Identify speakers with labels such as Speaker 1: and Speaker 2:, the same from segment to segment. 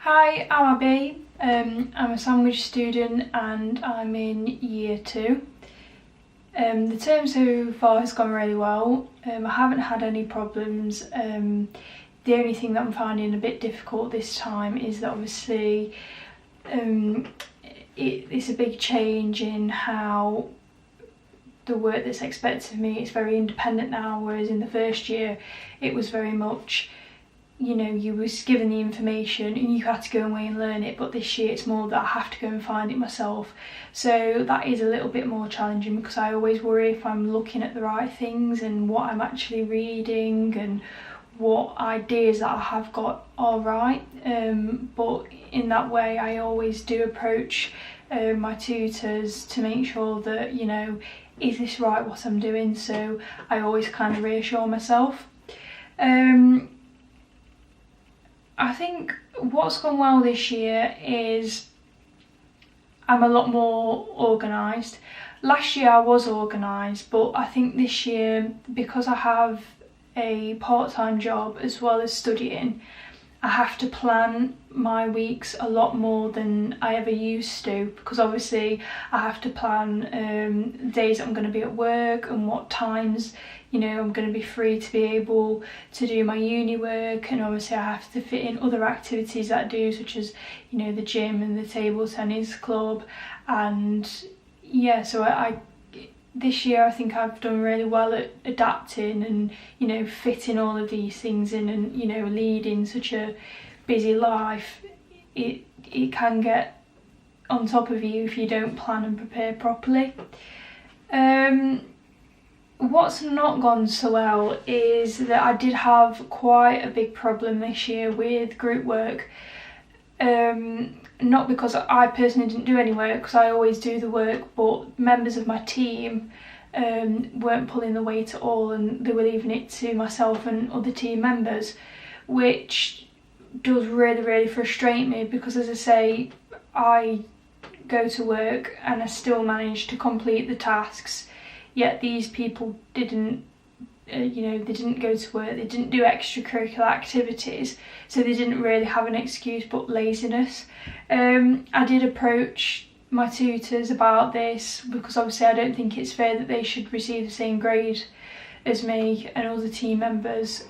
Speaker 1: Hi, I'm Abby. I'm a sandwich student and I'm in year 2. The term so far has gone really well. I haven't had any problems. The only thing that I'm finding a bit difficult this time is that obviously it's a big change in how the work that's expected of me. It's very independent now, whereas in the first year it was very much, you know, you was given the information and you had to go away and learn it, but this year it's more that I have to go and find it myself. So that is a little bit more challenging because I always worry if I'm looking at the right things and what I'm actually reading and what ideas that I have got are right. But in that way I always do approach my tutors to make sure that, you know, is this right what I'm doing? So I always kind of reassure myself. I think what's gone well this year is I'm a lot more organised. Last year I was organised, but I think this year, because I have a part-time job as well as studying, I have to plan my weeks a lot more than I ever used to, because obviously I have to plan days that I'm going to be at work and what times, you know, I'm going to be free to be able to do my uni work, and obviously I have to fit in other activities that I do, such as, you know, the gym and the table tennis club. And yeah, so I this year I think I've done really well at adapting and, you know, fitting all of these things in, and, you know, leading such a busy life, it can get on top of you if you don't plan and prepare properly. What's not gone so well is that I did have quite a big problem this year with group work. Not because I personally didn't do any work, because I always do the work, but members of my team weren't pulling the weight at all, and they were leaving it to myself and other team members, which does really frustrate me, because as I say, I go to work and I still manage to complete the tasks, yet these people didn't. You know, they didn't go to work, they didn't do extracurricular activities, so they didn't really have an excuse but laziness. I did approach my tutors about this, because obviously I don't think it's fair that they should receive the same grade as me and other team members.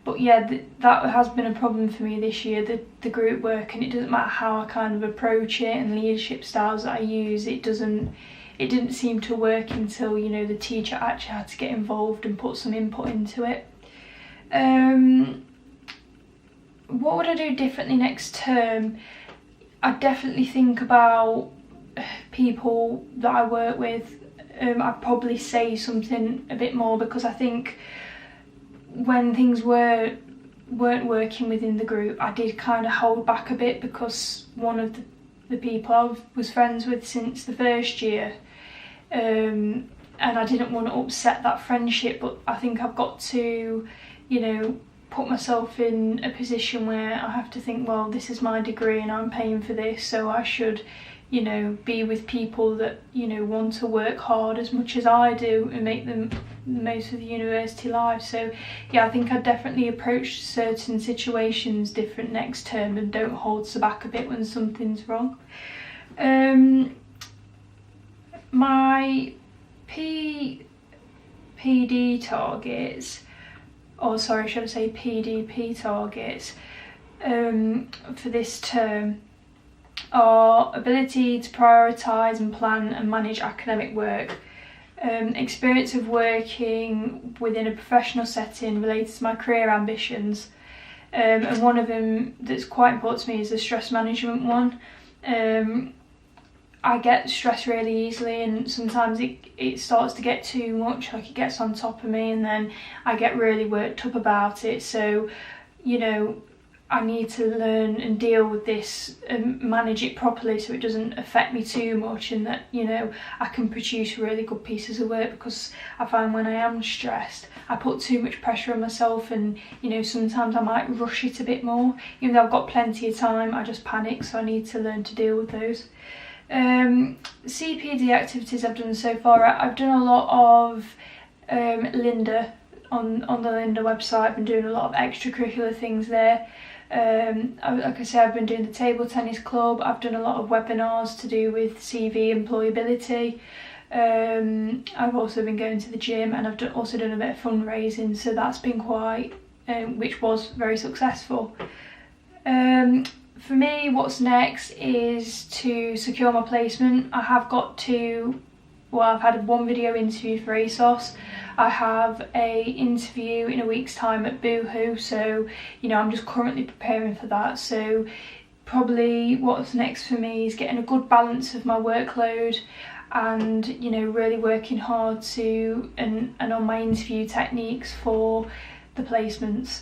Speaker 1: But yeah, that has been a problem for me this year, the group work, and it doesn't matter how I kind of approach it and leadership styles that I use, it didn't seem to work until, you know, the teacher actually had to get involved and put some input into it. What would I do differently next term? I definitely think about people that I work with. I'd probably say something a bit more, because I think when things weren't working within the group, I did kind of hold back a bit, because one of the people I was friends with since the first year, and I didn't want to upset that friendship, but I think I've got to, you know, put myself in a position where I have to think, well, this is my degree and I'm paying for this, so I should, you know, be with people that, you know, want to work hard as much as I do and make the most of the university life. So yeah, I think I'd definitely approach certain situations different next term and don't hold so back a bit when something's wrong. My PD targets, or sorry, should I say PDP targets, for this term are ability to prioritise and plan and manage academic work, experience of working within a professional setting related to my career ambitions, and one of them that's quite important to me is the stress management one. I get stressed really easily, and sometimes it starts to get too much, like it gets on top of me, and then I get really worked up about it. So, you know, I need to learn and deal with this and manage it properly so it doesn't affect me too much, and that, you know, I can produce really good pieces of work, because I find when I am stressed I put too much pressure on myself, and, you know, sometimes I might rush it a bit more. Even though I've got plenty of time, I just panic, so I need to learn to deal with those. CPD activities I've done so far, I've done a lot of Linda on the Linda website. I've been doing a lot of extracurricular things there. Like I say, I've been doing the table tennis club. I've done a lot of webinars to do with CV employability. I've also been going to the gym, and I've also done a bit of fundraising, so that's been quite, which was very successful. For me, what's next is to secure my placement. I have got to, well, I've had one video interview for ASOS. I have a interview in a week's time at Boohoo, so I'm just currently preparing for that. So probably what's next for me is getting a good balance of my workload, and really working hard to and on my interview techniques for the placements.